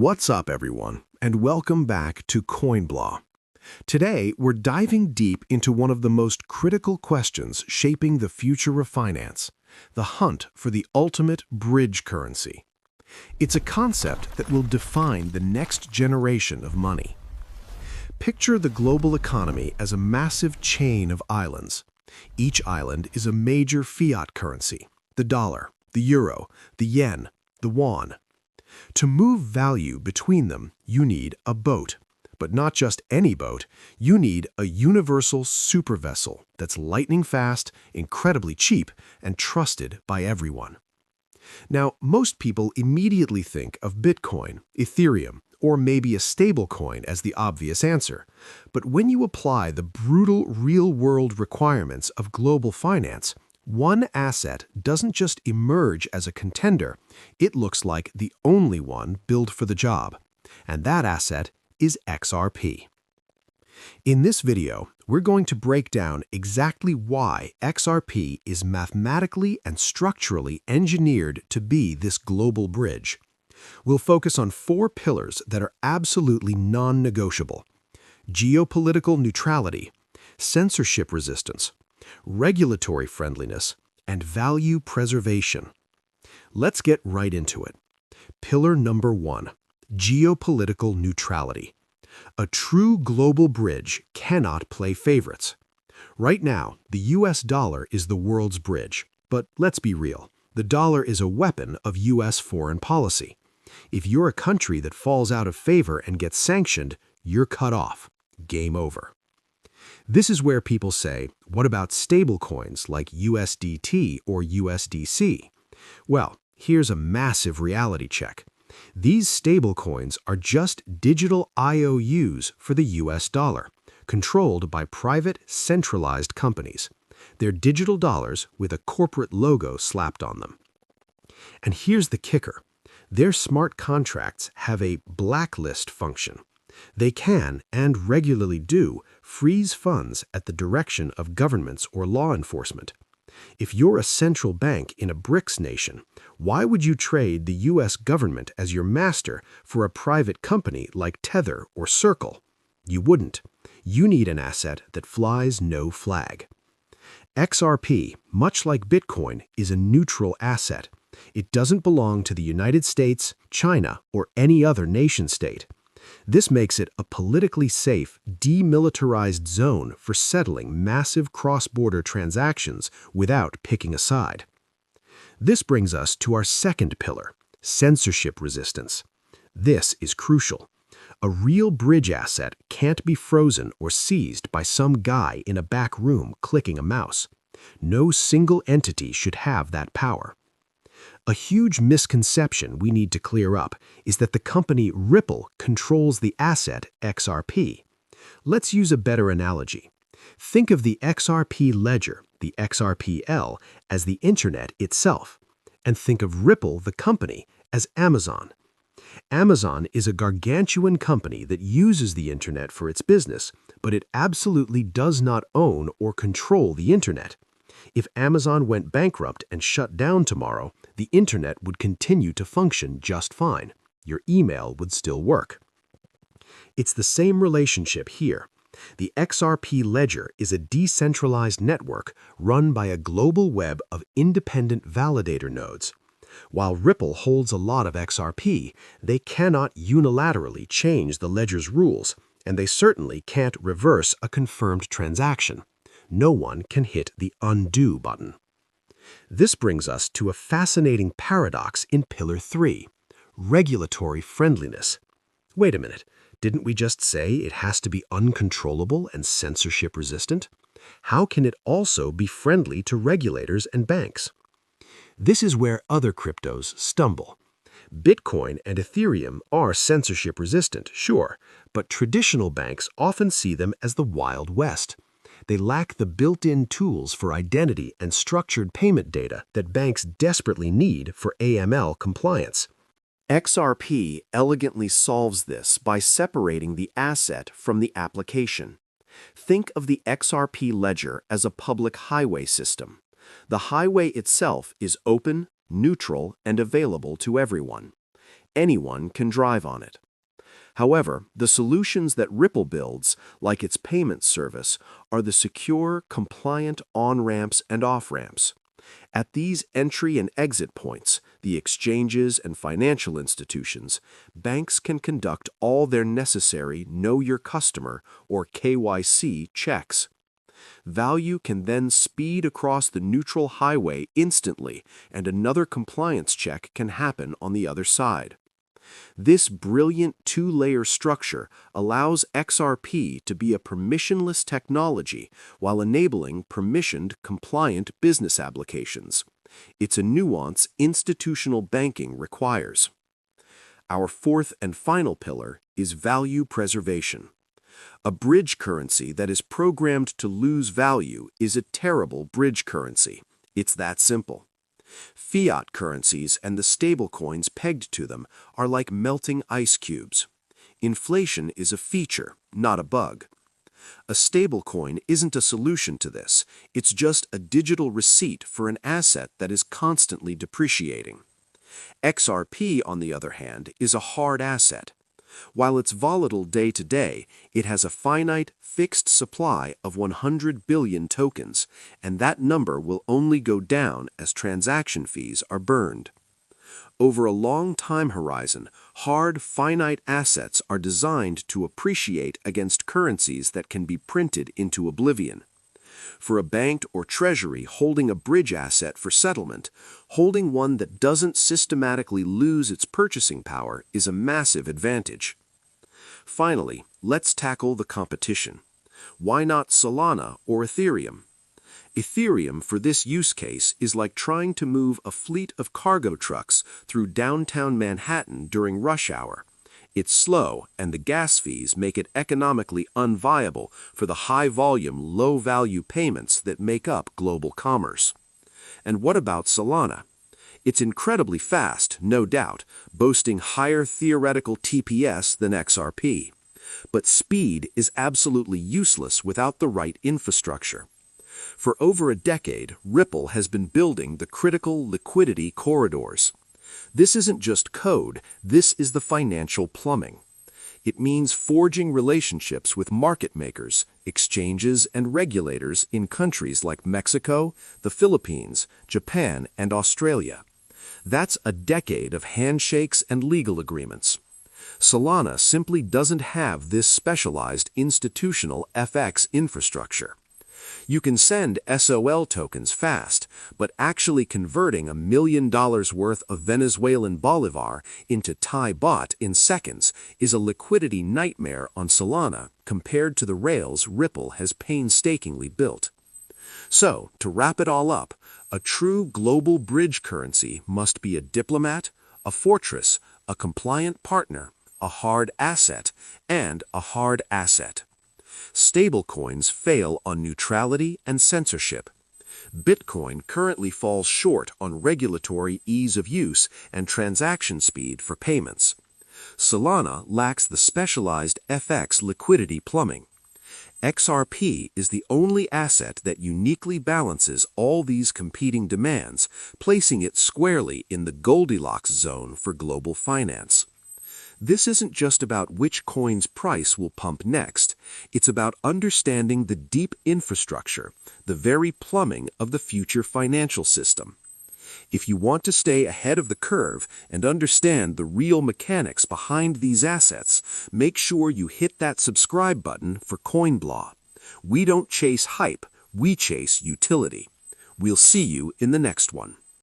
What's up, everyone, and welcome back to CoinBlaw. Today, we're diving deep into one of the most critical questions shaping the future of finance, the hunt for the ultimate bridge currency. It's a concept that will define the next generation of money. Picture the global economy as a massive chain of islands. Each island is a major fiat currency: the dollar, the euro, the yen, the yuan. To move value between them, you need a boat. But not just any boat, you need a universal supervessel that's lightning fast, incredibly cheap, and trusted by everyone. Now, most people immediately think of Bitcoin, Ethereum, or maybe a stablecoin as the obvious answer. But when you apply the brutal real-world requirements of global finance, one asset doesn't just emerge as a contender, it looks like the only one built for the job. And that asset is XRP. In this video, we're going to break down exactly why XRP is mathematically and structurally engineered to be this global bridge. We'll focus on 4 pillars that are absolutely non-negotiable: geopolitical neutrality, censorship resistance, regulatory friendliness, and value preservation. Let's get right into it. Pillar number 1, geopolitical neutrality. A true global bridge cannot play favorites. Right now, the US dollar is the world's bridge. But let's be real, the dollar is a weapon of US foreign policy. If you're a country that falls out of favor and gets sanctioned, you're cut off. Game over. This is where people say, what about stablecoins like USDT or USDC? Well, here's a massive reality check. These stablecoins are just digital IOUs for the US dollar, controlled by private, centralized companies. They're digital dollars with a corporate logo slapped on them. And here's the kicker. Their smart contracts have a blacklist function. They can, and regularly do, freeze funds at the direction of governments or law enforcement. If you're a central bank in a BRICS nation, why would you trade the US government as your master for a private company like Tether or Circle? You wouldn't. You need an asset that flies no flag. XRP, much like Bitcoin, is a neutral asset. It doesn't belong to the United States, China, or any other nation-state. This makes it a politically safe, demilitarized zone for settling massive cross-border transactions without picking a side. This brings us to our second pillar, censorship resistance. This is crucial. A real bridge asset can't be frozen or seized by some guy in a back room clicking a mouse. No single entity should have that power. A huge misconception we need to clear up is that the company Ripple controls the asset XRP. Let's use a better analogy. Think of the XRP ledger, the XRPL, as the internet itself, and think of Ripple, the company, as Amazon. Amazon is a gargantuan company that uses the internet for its business, but it absolutely does not own or control the internet. If Amazon went bankrupt and shut down tomorrow, the internet would continue to function just fine. Your email would still work. It's the same relationship here. The XRP ledger is a decentralized network run by a global web of independent validator nodes. While Ripple holds a lot of XRP, they cannot unilaterally change the ledger's rules, and they certainly can't reverse a confirmed transaction. No one can hit the undo button. This brings us to a fascinating paradox in Pillar 3, regulatory friendliness. Wait a minute, didn't we just say it has to be uncontrollable and censorship resistant? How can it also be friendly to regulators and banks? This is where other cryptos stumble. Bitcoin and Ethereum are censorship resistant, sure, but traditional banks often see them as the Wild West. They lack the built-in tools for identity and structured payment data that banks desperately need for AML compliance. XRP elegantly solves this by separating the asset from the application. Think of the XRP ledger as a public highway system. The highway itself is open, neutral, and available to everyone. anyone can drive on it. However, the solutions that Ripple builds, like its payment service, are the secure, compliant on-ramps and off-ramps. At these entry and exit points, the exchanges and financial institutions, banks can conduct all their necessary Know Your Customer or KYC checks. Value can then speed across the neutral highway instantly, and another compliance check can happen on the other side. This brilliant two-layer structure allows XRP to be a permissionless technology while enabling permissioned, compliant business applications. It's a nuance institutional banking requires. Our fourth and final pillar is value preservation. A bridge currency that is programmed to lose value is a terrible bridge currency. It's that simple. Fiat currencies and the stablecoins pegged to them are like melting ice cubes. Inflation is a feature, not a bug. A stablecoin isn't a solution to this. It's just a digital receipt for an asset that is constantly depreciating. XRP, on the other hand, is a hard asset. While it's volatile day to day, it has a finite, fixed supply of 100 billion tokens, and that number will only go down as transaction fees are burned. Over a long time horizon, hard, finite assets are designed to appreciate against currencies that can be printed into oblivion. For a bank or treasury holding a bridge asset for settlement, holding one that doesn't systematically lose its purchasing power is a massive advantage. Finally, let's tackle the competition. Why not Solana or Ethereum? Ethereum for this use case is like trying to move a fleet of cargo trucks through downtown Manhattan during rush hour. It's slow, and the gas fees make it economically unviable for the high-volume, low-value payments that make up global commerce. And what about Solana? It's incredibly fast, no doubt, boasting higher theoretical TPS than XRP. But speed is absolutely useless without the right infrastructure. For over a decade, Ripple has been building the critical liquidity corridors. This isn't just code, this is the financial plumbing. It means forging relationships with market makers, exchanges, and regulators in countries like Mexico, the Philippines, Japan, and Australia. That's a decade of handshakes and legal agreements. Solana simply doesn't have this specialized institutional FX infrastructure. You can send SOL tokens fast, but actually converting $1 million worth of Venezuelan bolivar into Thai baht in seconds is a liquidity nightmare on Solana compared to the rails Ripple has painstakingly built. So, to wrap it all up, a true global bridge currency must be a diplomat, a fortress, a compliant partner, a hard asset, and a hard asset. Stablecoins fail on neutrality and censorship. Bitcoin currently falls short on regulatory ease of use and transaction speed for payments. Solana lacks the specialized FX liquidity plumbing. XRP is the only asset that uniquely balances all these competing demands, placing it squarely in the Goldilocks zone for global finance. This isn't just about which coin's price will pump next. It's about understanding the deep infrastructure, the very plumbing of the future financial system. If you want to stay ahead of the curve and understand the real mechanics behind these assets, make sure you hit that subscribe button for CoinBlaw. We don't chase hype, we chase utility. We'll see you in the next one.